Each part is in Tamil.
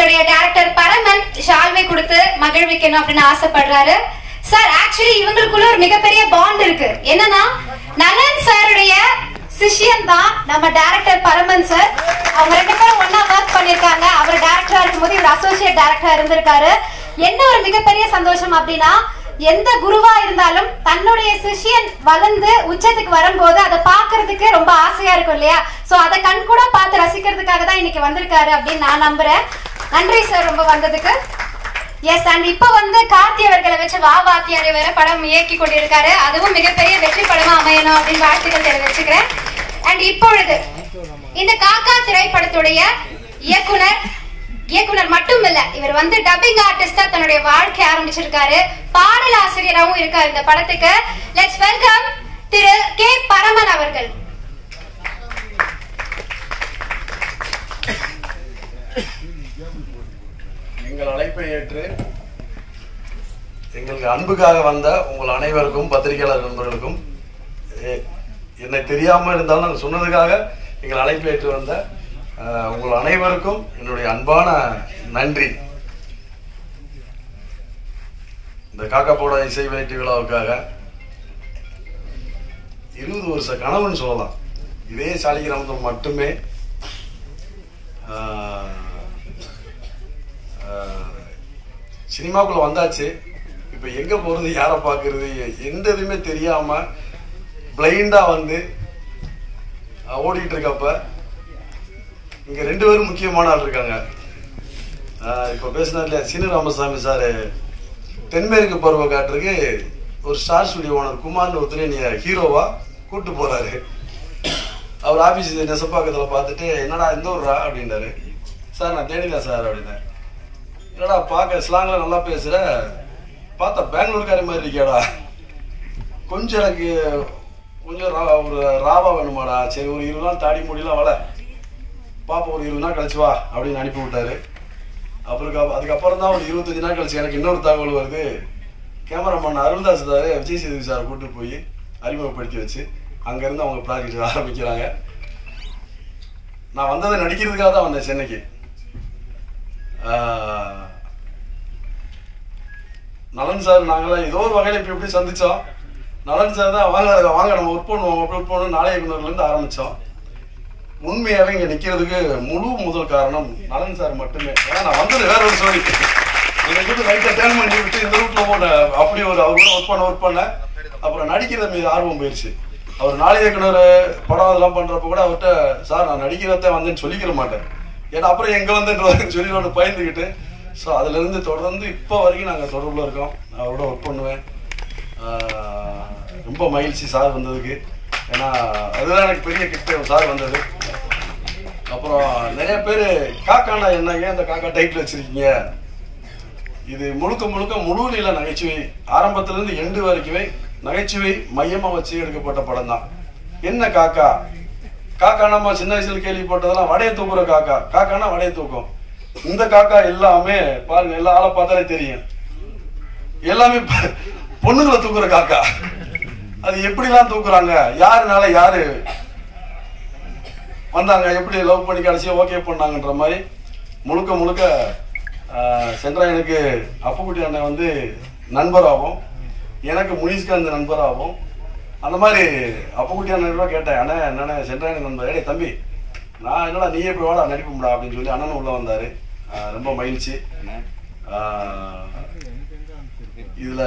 படத்துடைய டைரக்டர் பரமன் ஷால்வை கொடுத்து மகிழ்விக்கணும் அப்படின்னு ஆசைப்படுறாரு. சார் ஆக்சுவலி இவங்களுக்குள்ள ஒரு மிகப்பெரிய பாண்ட் இருக்கு. என்னன்னா நலன் சாருடைய சிஷியன் தான் நம்ம டைரக்டர் பரமன் சார். அவங்க 2 பேரும் ஒன்னா ஒர்க் பண்ணிருக்காங்க. அவர் டைரக்டரா இருக்கும்போது இவர் அசோசியேட் டைரக்டரா இருந்திருக்காரு. என்ன ஒரு மிகப்பெரிய சந்தோஷம் அப்படின்னா எந்த குருவா இருந்தாலும் தன்னுடைய சிஷியன் வளர்ந்து உச்சத்துக்கு வரும்போது அதை பாக்குறதுக்கு ரொம்ப ஆசையா இருக்கும் இல்லையா? சோ அதை கண் கூட பார்த்து ரசிக்கிறதுக்காக தான் இன்னைக்கு வந்திருக்காரு அப்படின்னு நான் நம்புறேன். நன்றி சார் ரொம்ப வந்ததுக்கு. எஸ், அண்ட் இப்ப கார்த்தி அவர்களை வச்சு வா வாத்தியாரை வேற படம் இயக்கி கொண்டிருக்காரு. அதுவும் மிகப்பெரிய வெற்றி படமா அமையணும் அப்படின்னு வாழ்த்துக்கள் தெரிவிச்சுக்கிறேன். அண்ட் இப்பொழுது இந்த காக்கா திரைப்படத்துடைய இயக்குனர் மட்டும் இல்ல, இவர் டப்பிங் ஆர்டிஸ்டா தன்னுடைய வாழ்க்கை ஆரம்பிச்சிருக்காரு. பாடல் ஆசிரியராகவும் இருக்காரு இந்த படத்துக்கு. லெட்ஸ் வெல்கம் திரு கே பரமன் அவர்கள். எங்கள் அழைப்பை ஏற்று எங்களுக்கு அன்புக்காக வந்த உங்கள் அனைவருக்கும் பத்திரிகையாளர் நண்பர்களுக்கும் என்னை தெரியாம இருந்தாலும் நாங்கள் சொன்னதுக்காக எங்கள் அழைப்பை ஏற்று வந்த உங்கள் அனைவருக்கும் என்னுடைய அன்பான நன்றி. இந்த காக்கா போட இசை வெளியீட்டு விழாவுக்காக 20 வருஷ கனவுன்னு சொல்லலாம். இதே சாலிகிராமத்தில் மட்டுமே சினிமாக்குள்ள வந்தாச்சு. இப்ப எங்க போறது, யாரை பாக்குறது, எந்த இதுவுமே தெரியாம பிளைண்டா ஓடிட்டு இருக்கப்ப இங்க 2 பேரும் முக்கியமான ஆள் இருக்காங்க. இப்ப பேசினார் இல்லையா சீனு ராமசாமி சார், தென்மேற்கு பருவ காட்டுறதுக்கு ஒரு ஸ்டார் ஸ்டுடியோ ஓனர் குமார்னு ஒருத்தர் நீ ஹீரோவா கூட்டு போறாரு. அவர் ஆபீஸ் நெசப்பாக்கத்துல பார்த்துட்டு என்னடா இந்த ஊர்ரா அப்படின்றாரு. சார் நான் தேனிதான் சார் அப்படின்னேன். என்னடா பார்க்க ஸ்லாங்ல நல்லா பேசுற, பார்த்தா பெங்களூர்காரி மாதிரி இருக்கியாடா, கொஞ்சம் எனக்கு ஒரு ராவா வேணுமாடா. சரி ஒரு 20 நாள் தாடி முடியலாம் வள பாப்பா, ஒரு 20 நாள் கழிச்சு வா அப்படின்னு அனுப்பி விட்டாரு. அதுக்கப்புறம் தான் ஒரு 25 நாள் கழிச்சு எனக்கு இன்னொரு தகவல் வருது. Cameraman Aruldoss sir Vijay Sethupathi sir கூட்டு போய் அறிமுகப்படுத்தி வச்சு அங்கிருந்து அவங்க ப்ராஜெக்ட் ஆரம்பிக்கிறாங்க. நான் வந்ததை நடிக்கிறதுக்காக தான் வந்தேன் சென்னைக்கு. நலன் சார் நாங்களாம் ஏதோ ஒரு வகையில் இப்படி எப்படி சந்திச்சோம். நலன் சார் தான் வாங்க நம்ம ஒர்க் பண்ணுவோம் அப்படி ஒர்க் பண்ணுவோம் நாளைய இருந்து ஆரம்பிச்சோம். உண்மையாவே இங்க நிக்கிறதுக்கு முழு முதல் காரணம் நலன் சார் மட்டுமே. ஏன்னா நான் வந்தது வேற ஒரு ஸ்டோரி. லைட்டா டேர்ன் பண்ணி விட்டு இந்த ரூட்ல போன அப்படி ஒரு அவர் கூட ஒர்க் பண்ண அப்புறம் நடிக்கிறது மீது ஆர்வம் போயிடுச்சு. அவர் நாளை இயக்குனர் படம் அதெல்லாம் பண்றப்ப கூட அவர்கிட்ட சார் நான் நடிக்கிறத வந்தேன்னு சொல்லிக்கிற மாட்டேன், ஏன்னா அப்புறம் எங்க வந்துன்றதுன்னு சொல்லி பயந்துக்கிட்டு. ஸோ அதுல இருந்து தொடர்ந்து இப்போ வரைக்கும் நாங்கள் தொடர்புல இருக்கோம். அவரோட ஒர்க் பண்ணுவேன். ரொம்ப மகிழ்ச்சி சார் வந்ததுக்கு. ஏன்னா அதுதான் எனக்கு பெரிய கிட்ட சார் வந்தது. அப்புறம் நிறைய பேர் காக்கானா என்னங்க இந்த காக்கா டைட்டில் வச்சிருக்கீங்க, இது முழுக்க முழு நீள நகைச்சுவை, ஆரம்பத்துல இருந்து எண்டு வரைக்குமே நகைச்சுவை மையமா வச்சு எடுக்கப்பட்ட படம் தான். என்ன காக்கா, காக்கா நம்ம சின்ன வயசுல கேள்விப்பட்டதெல்லாம் வடைய தூக்குற காக்கா, காக்கானா வடைய தூக்கும். இந்த காக்கா எல்லாமே பாருங்க, எல்லா ஆளை பார்த்தாலே தெரியும், எல்லாமே பொண்ணுங்களை தூக்குற காக்கா. அது எப்படிலாம் தூக்குறாங்க, யாருனால யாரு வந்தாங்க, எப்படி லவ் பண்ணி கடைசியா ஓகே பண்ணாங்கன்ற மாதிரி முழுக்க சென்ட்ராயனுக்கு அப்புக்குட்டி அண்ணன் நண்பராகவும் எனக்கு முனிஸ்காந்த் நண்பராகவும் அந்த மாதிரி அப்புக்குட்டி அண்ணன் கேட்டேன், அண்ணன் என்னண்ணே சென்ட்ராயனுக்கு நண்பர், ஏடே தம்பி நான் என்னடா நீ எப்படி வாடா நடிப்புடா அப்படின்னு சொல்லி அண்ணன் உள்ள வந்தாரு. ரொம்ப மகிழ்ச்சி. இதுல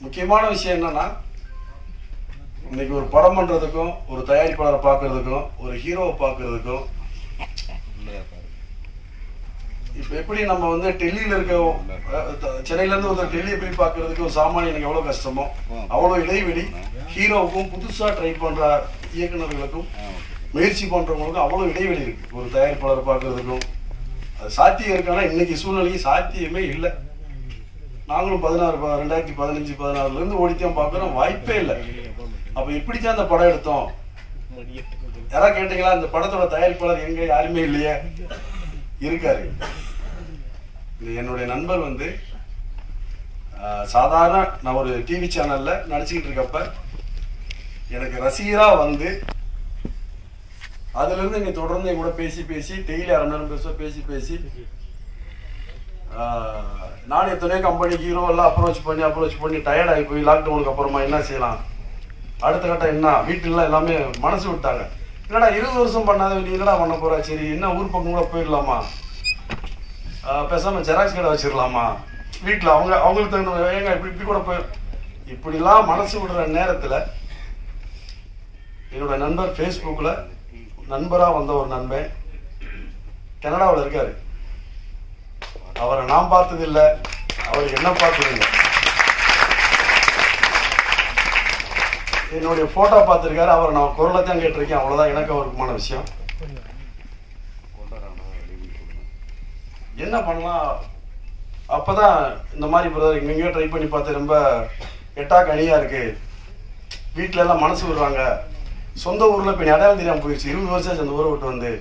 முக்கியமான விஷயம் என்னன்னா, இன்னைக்கு ஒரு படம் பண்றதுக்கும் ஒரு தயாரிப்பாளரை பார்க்கறதுக்கும் ஒரு ஹீரோவை பார்க்கறதுக்கும் இப்ப எப்படி நம்ம டெல்லியில இருக்க சென்னையில இருந்து ஒரு டெல்லியை போய் பார்க்கறதுக்கு ஒரு சாமானியனுக்கு எவ்வளவு கஷ்டமோ அவ்வளவு இடைவெளி ஹீரோவுக்கும் புதுசா ட்ரை பண்ற இயக்குநர்களுக்கும் முயற்சி பண்றவங்களுக்கும் அவ்வளவு இடைவெளி இருக்கு. ஒரு தயாரிப்பாளரை பார்க்கறதுக்கும் அது சாத்தியம் இருக்கானா இன்னைக்கு சூழ்நிலைக்கு சாத்தியமே இல்லை. நாங்களும் 2015-16 இருந்து ஓடித்தான் பார்க்கறோம், வாய்ப்பே இல்லை. அப்ப எப்படித்தான் அந்த படம் எடுத்தோம், யாராவது கேட்டீங்களா? இந்த படத்தோட தயாரிப்பாளர் எங்க? யாருமே இல்லையே. இருக்காரு என்னுடைய நண்பர். சாதாரண நான் ஒரு டிவி சேனல்ல நடிச்சுக்கிட்டு இருக்கப்ப எனக்கு ரசிகரா அதுல இருந்து இங்க தொடர்ந்து என் கூட பேசி டெய்லி 1/2 மணி நேரம் பேசி நான் எத்தனையோ கம்பெனி ஹீரோ எல்லாம் அப்ரோச் பண்ணி டயர்ட் ஆகி போய் லாக்டவுனுக்கு அப்புறமா என்ன செய்யலாம், அடுத்த கட்டம் என்ன, வீட்டுல எல்லாமே மனசு விட்டாங்க. என்னடா 20 வருஷம் பண்ணாத நீ என்னடா பண்ண போற, சரி என்ன ஊர் பக்கம் கூட போயிடலாமா, பேசாம ஜெராக்ஸ் கடை வச்சிடலாமா, வீட்டுல அவங்களுக்கு தகுந்த ஏங்க இப்படி கூட போய் இப்படிலாம் மனசு விடுற நேரத்துல என்னோட நண்பர் ஃபேஸ்புக்ல நண்பரா வந்த ஒரு நண்பன் கனடாவில் இருக்காரு. அவரை நான் பார்த்தது இல்லை, அவருக்கு என்ன பார்த்தது இல்லை. என்னுடைய போட்டோ பார்த்திருக்காரு, அவரை நான் குரலை தான் கேட்டிருக்கேன், அவ்வளவுதான் எனக்கு அவருக்குமான விஷயம். என்ன பண்ணலாம், அப்பதான் இந்த மாதிரி பிரதர் எங்கெங்கயோ ட்ரை பண்ணி பார்த்து ரொம்ப எட்டாக்கு அணியா இருக்கு, வீட்டுல எல்லாம் மனசு விடுறாங்க, சொந்த ஊர்ல இப்ப அடையாளம் தெரியாம போயிடுச்சு, 20 வருஷம் அந்த ஊரை விட்டு வந்து,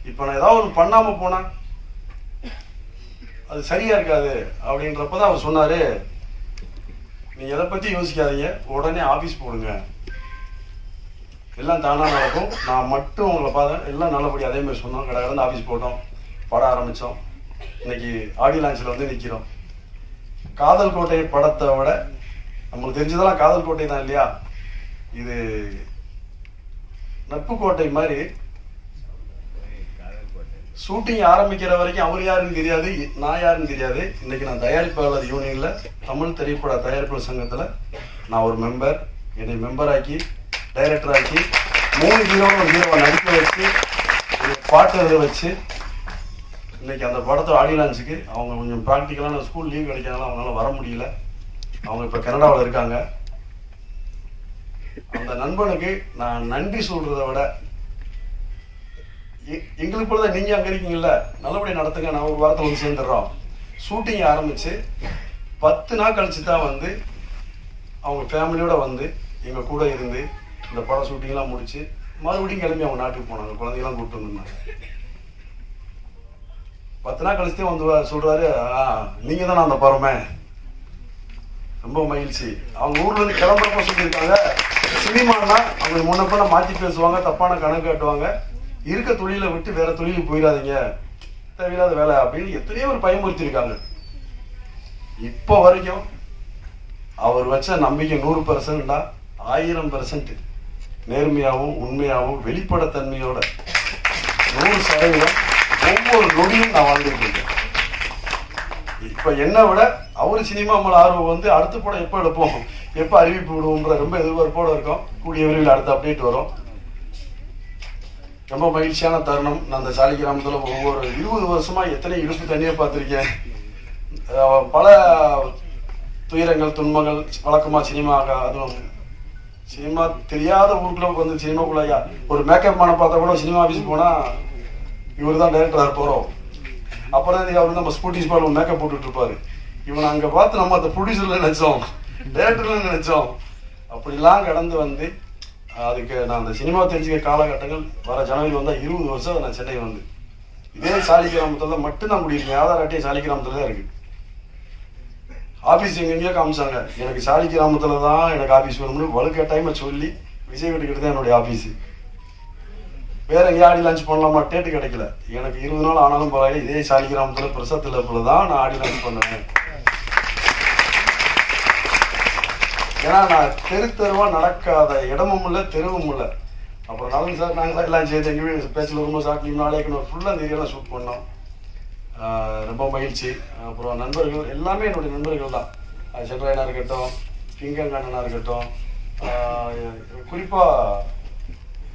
இப்ப நான் ஏதாவது ஒன்று பண்ணாம போனா அது சரியா இருக்காது அப்படின்றப்பதான் அவர் சொன்னாரு, நீங்க எதை பத்தி யோசிக்காதீங்க, உடனே ஆபீஸ் போடுங்க, எல்லாம் தானா நடக்கும், நான் மட்டும் உங்களை பார்த்தேன், எல்லாம் நல்லபடி அதே மாதிரி சொன்னோம். கடை ஆபீஸ் போட்டோம், படம் ஆரம்பிச்சோம், இன்னைக்கு ஆடியோ லான்ச்ல வந்து நிக்கிறோம். காதல் கோட்டை படத்தை விட நம்மளுக்கு தெரிஞ்சதெல்லாம் காதல் கோட்டை தான் இல்லையா, இது நட்பு கோட்டை மாதிரி. ஷூட்டிங் ஆரம்பிக்கிற வரைக்கும் அவர் யாருன்னு தெரியாது, நான் யாருன்னு தெரியாது. இன்னைக்கு நான் தயாரிப்பாளர் யூனியன்ல தமிழ் திரைப்பட தயாரிப்பாளர் சங்கத்துல நான் ஒரு மெம்பர், என்னை மெம்பர் ஆக்கி டைரக்டர் ஆக்கி 3 ஹீரோவை நடிக்க வச்சு பாட்டு எழுத வச்சு இன்னைக்கு அந்த படத்தோட ஆடியோ லான்ச்சுக்கு அவங்க கொஞ்சம் ப்ராக்டிக்கலான ஸ்கூல் லீவ் கிடைக்காதனால அவங்களால வர முடியல. அவங்க இப்ப கனடாவில் இருக்காங்க. அந்த நண்பனுக்கு நான் நன்றி சொல்றதை விட, எங்களுக்கு போலதான் நீங்க அங்க இருக்கீங்கல்ல, நல்லபடியா நடத்துங்க, நான் ஒரு வாரத்தில் வந்து சேர்ந்துடுறோம். ஷூட்டிங் ஆரம்பிச்சு 10 நாள் கழிச்சு தான் வந்து அவங்க ஃபேமிலியோட வந்து எங்க கூட இருந்து இந்த படம் ஷூட்டிங் எல்லாம் முடிச்சு மறுபடியும் கிளம்பி அவங்க நாட்டுக்கு போனாங்க, குழந்தைகளாம் கூப்பிட்டு வந்துருந்தாங்க. 10 நாள் கழிச்சுதான் வந்து சொல்றாரு, நீங்க தானே அந்த படமே, ரொம்ப மகிழ்ச்சி. அவங்க ஊர்ல இருந்து கிளம்புறப்ப சொல்லியிருக்காங்க, சினிமானா அவங்க முன்னப்ப மாத்தி பேசுவாங்க, தப்பான கணக்கு காட்டுவாங்க, இருக்க தொழிலை விட்டு வேற தொழிலுக்கு போயிடாதீங்க, தேவையில்லாத வேலை அப்படின்னு எத்தனையோ ஒரு பயமுறுத்திருக்காங்க. இப்ப வரைக்கும் அவர் வச்ச நம்பிக்கை 100%, 1000% நேர்மையாகவும் உண்மையாகவும் வெளிப்படைத்தன்மையோட 100% ஒவ்வொரு நொடியும் நான் வாழ்ந்துட்டு இருக்கேன். இப்ப என்ன விட அவரு சினிமா மேல ஆர்வம் வந்து அடுத்த படம் எப்ப எடுப்போம், எப்ப அறிவிப்பு விடுவோம்ன்ற ரொம்ப எதிர்பார்ப்போட இருக்கும். கூடிய விரைவில் அடுத்த அப்டேட் வரும். ரொம்ப மகிழ்ச்சியான தருணம். நான் அந்த சாலி கிராமத்துல ஒவ்வொரு 20 வருஷமா எத்தனை இடுப்பு தண்ணியை பார்த்திருக்கேன். பல துயரங்கள் துன்பங்கள் வழக்கமா சினிமா, அதுவும் சினிமா தெரியாத ஊருக்குள்ள வந்து சினிமாக்குள்ள ஒரு மேக்கப் மேனை பார்த்தா கூட சினிமா ஆஃபீஸ் போனா இவரு தான் டைரக்டரா இருப்போம். அப்புறம் அவரு நம்ம ஸ்கூட்டி ஸ்பால் மேக்கப் போட்டுட்டு இருப்பாரு. இவனை அங்க பார்த்து நம்ம அந்த ப்ரொடியூசர்ல நினைச்சோம், டைரக்டர்ல நினைச்சோம். அப்படிலாம் கடந்து வந்து அதுக்கு நான் அந்த சினிமா தெரிஞ்சுக்க காலகட்டங்கள் வர ஜனவரி வந்தா 20 வருஷம் நான் சென்னை வந்து இதே சாலி கிராமத்துல மட்டும்தான் முடியிருக்கேன். ஆதார் அட்டையை சாலி கிராமத்துல தான் இருக்கு. ஆபீஸ் எங்கெங்கயோ காமிச்சாங்க, எனக்கு சாலி கிராமத்துலதான் எனக்கு ஆபீஸ் வேணும்னு வலுக்கட்டாயமா சொல்லி விஜய் வீட்டுக்கிட்ட தான் என்னுடைய ஆபீஸ். வேற எங்கேயா ஆடி லான்ச் பண்ணலாமா டேட்டு கிடைக்கல. எனக்கு 20 நாள் ஆனாலும் பரவாயில்ல, இதே சாலி கிராமத்துல பிரசத்துல தான் நான் ஆடி லான்ச் பண்ணுவேன். ஏன்னா நான் தெருவா நடக்காத இடமும் இல்லை தெருவும் இல்லை. அப்புறம் நலன் சார் நாங்களா எல்லாம் சேர்த்து எங்கேயும் பேச்சில் ரொம்ப சாப்பிட்டு நாளே ஃபுல்லாக அந்த ஏரியாலாம் ஷூட் பண்ணோம். ரொம்ப மகிழ்ச்சி. அப்புறம் நண்பர்கள் எல்லாமே என்னுடைய நண்பர்கள் தான். சென்ட்ராயனா இருக்கட்டும், கிங்கங்கண்ணனா இருக்கட்டும், குறிப்பா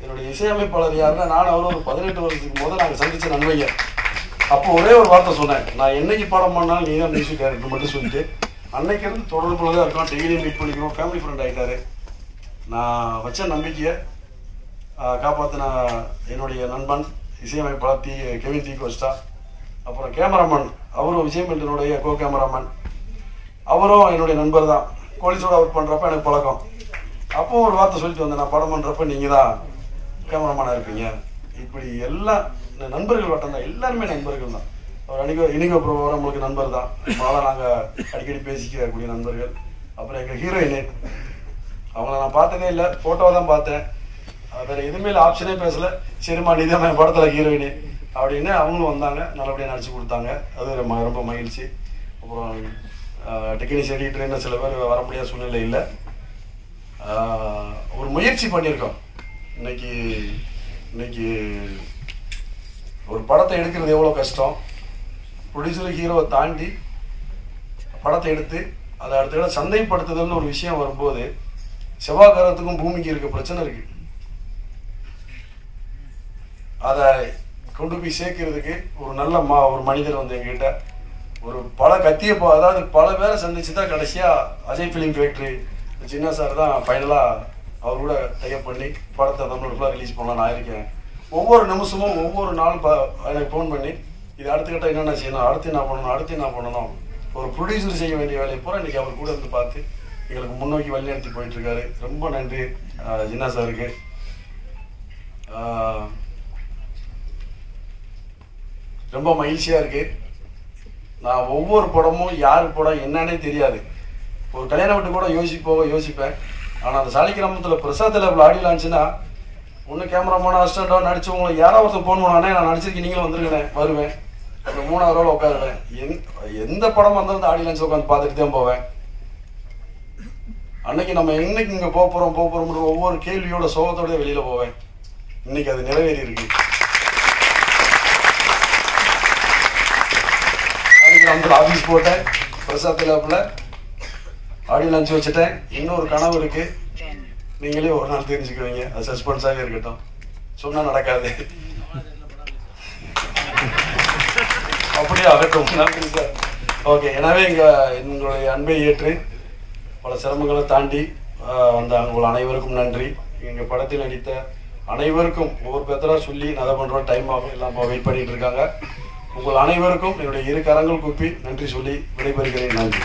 என்னுடைய இசையமைப்பாளர் யாருன்னா நான் அவரும் ஒரு 18 வருஷத்துக்கு முதல் நாங்கள் சந்திச்ச நண்பைங்க. அப்போ ஒரே ஒரு வார்த்தை சொன்னேன், நான் என்னைக்கு படம் பண்ணாலும் நீ தான் மியூசிக் டைரக்டர் மட்டும் சொல்லிட்டு அன்னைக்கு இருந்து தொடர்புல தான் இருக்கோம். டெய்லியும் மீட் பண்ணிக்கிறோம். ஃபேமிலி ஃப்ரெண்ட் ஆகிட்டாரு. நான் வச்ச நம்பிக்கையை காப்பாற்றின என்னுடைய நண்பன் இசையமைப்பாளர் கெவின் தி கோஸ்டா, அப்புறம் கேமராமேன் அவரும் விஜய் மில்டனுடைய கோ கேமராமேன், அவரும் என்னுடைய நண்பர் தான். கோலிஸோட ஒர்க் பண்ணுறப்ப எனக்கு பழக்கம். அப்போ ஒரு வார்த்தை சொல்லிட்டு வந்தேன், நான் படம் பண்ணுறப்ப நீங்கள் தான் கேமராமேனாக இருப்பீங்க. இப்படி எல்லாம் நண்பர்கள் வட்டம் தான், எல்லாருமே நண்பர்கள் தான். அவர் இனிகோ ப்ரோவரம் நம்மளுக்கு நண்பர் தான். அதனால் நாங்கள் அடிக்கடி பேசிக்கக்கூடிய நண்பர்கள். அப்புறம் எங்கள் ஹீரோயின் அவங்கள நான் பார்த்ததே இல்லை, ஃபோட்டோவை தான் பார்த்தேன். வேற எதுவுமே இல்லை, ஆப்ஷனே பேசல. சரிம்மா நீ தான் படத்துல ஹீரோயினி அப்படின்னு அவங்களும் வந்தாங்க, நல்லபடியாக நடிச்சு கொடுத்தாங்க. அது ரொம்ப மகிழ்ச்சி. அப்புறம் டெக்னீஷியன் எடிட்டர் சில பேர் வர முடியாத சூழ்நிலை இல்லை. ஒரு முயற்சி பண்ணியிருக்கோம். இன்னைக்கு ஒரு படத்தை எடுக்கிறது எவ்வளோ கஷ்டம். ப்ரொடியூசர் ஹீரோவை தாண்டி படத்தை எடுத்து அதை அடுத்த சந்தைப்படுத்துதல்னு ஒரு விஷயம் வரும்போது செவ்வாய்க்கிரகத்துக்கும் பூமிக்கு இருக்க பிரச்சனை இருக்கு. அதை கொண்டு போய் சேர்க்கறதுக்கு ஒரு நல்ல ஒரு மனிதர் வந்து எங்ககிட்ட ஒரு பல கத்திய அதாவது பல பேரை சந்திச்சு தான் கடைசியா அஜய் ஃபிலிம் ஃபேக்டரி சின்ன சார் தான் ஃபைனலா அவர் கூட டைப் பண்ணி படத்தை தமிழ் ஃபுல்லாக ரிலீஸ் பண்ணலாம் நான் இருக்கேன். ஒவ்வொரு நிமிஷமும் ஒவ்வொரு நாளும் எனக்கு ஃபோன் பண்ணி இது அடுத்த கட்டம் என்னென்ன செய்யணும், அடுத்து என்ன பண்ணணும் ஒரு ப்ரொடியூசர் செய்ய வேண்டிய வேலையை பூரா இன்னைக்கு அவர் கூட இருந்து பார்த்து எங்களுக்கு முன்னோக்கி வழிநடத்தி போயிட்டு இருக்காரு. ரொம்ப நன்றி ஜின்னா சாருக்கு. ரொம்ப மகிழ்ச்சியா இருக்கு. நான் ஒவ்வொரு படமும் யாரு படம் என்னன்னே தெரியாது. ஒரு கல்யாண வீட்டு கூட யோசிப்பேன். ஆனால் அந்த சாலி கிராமத்தில் பிரசாத் லேபில் ஆடியோ லான்ச்சுன்னா ஒன்று கேமராமேன் அசிஸ்டண்டோ நடிச்சவங்களை யாராவது ஒருத்தர் ஃபோன் பண்ணானே நான் நடிச்சிருக்கேன் நீங்களும் வந்துருக்கேன் வருவேன். அப்புறம் 3வது ரோல உட்காருவேன். எந்த படம் வந்தாலும் ஆடியோ லான்ச் உட்காந்து பார்த்துட்டு தான் போவேன். அன்னைக்கு நம்ம இன்னைக்கு இங்கே போகிறோம் ஒவ்வொரு கேள்வியோட சோகத்தோட வெளியில போவேன். இன்னைக்கு அது நிறைவேறி இருக்கு. ஆஃபீஸ் போட்டேன், பிரசாத் லேப்ல ஆடியோ லான்ச் வச்சுட்டேன். இன்னொரு கனவு இருக்கு, நீங்களே ஒரு நாள் தெரிஞ்சுக்குவீங்க. அது சஸ்பென்ஸாகவே இருக்கட்டும், சொன்னா நடக்காது. அப்படியே ஆகட்டும். நன்றி சார். ஓகே, எனவே எங்களுடைய அன்பை ஏற்று பல சிரமங்களை தாண்டி வந்த உங்கள் அனைவருக்கும் நன்றி. எங்கள் படத்தில் நடித்த அனைவருக்கும் ஒவ்வொரு பேத்தரா சொல்லி அதை பண்ணுறோம், டைம் ஆகும், எல்லாம் வெயிட் பண்ணிட்டு இருக்காங்க. உங்கள் அனைவருக்கும் என்னுடைய 2 கரங்கள் கூப்பி நன்றி சொல்லி விடைபெறுகிறேன். நன்றி.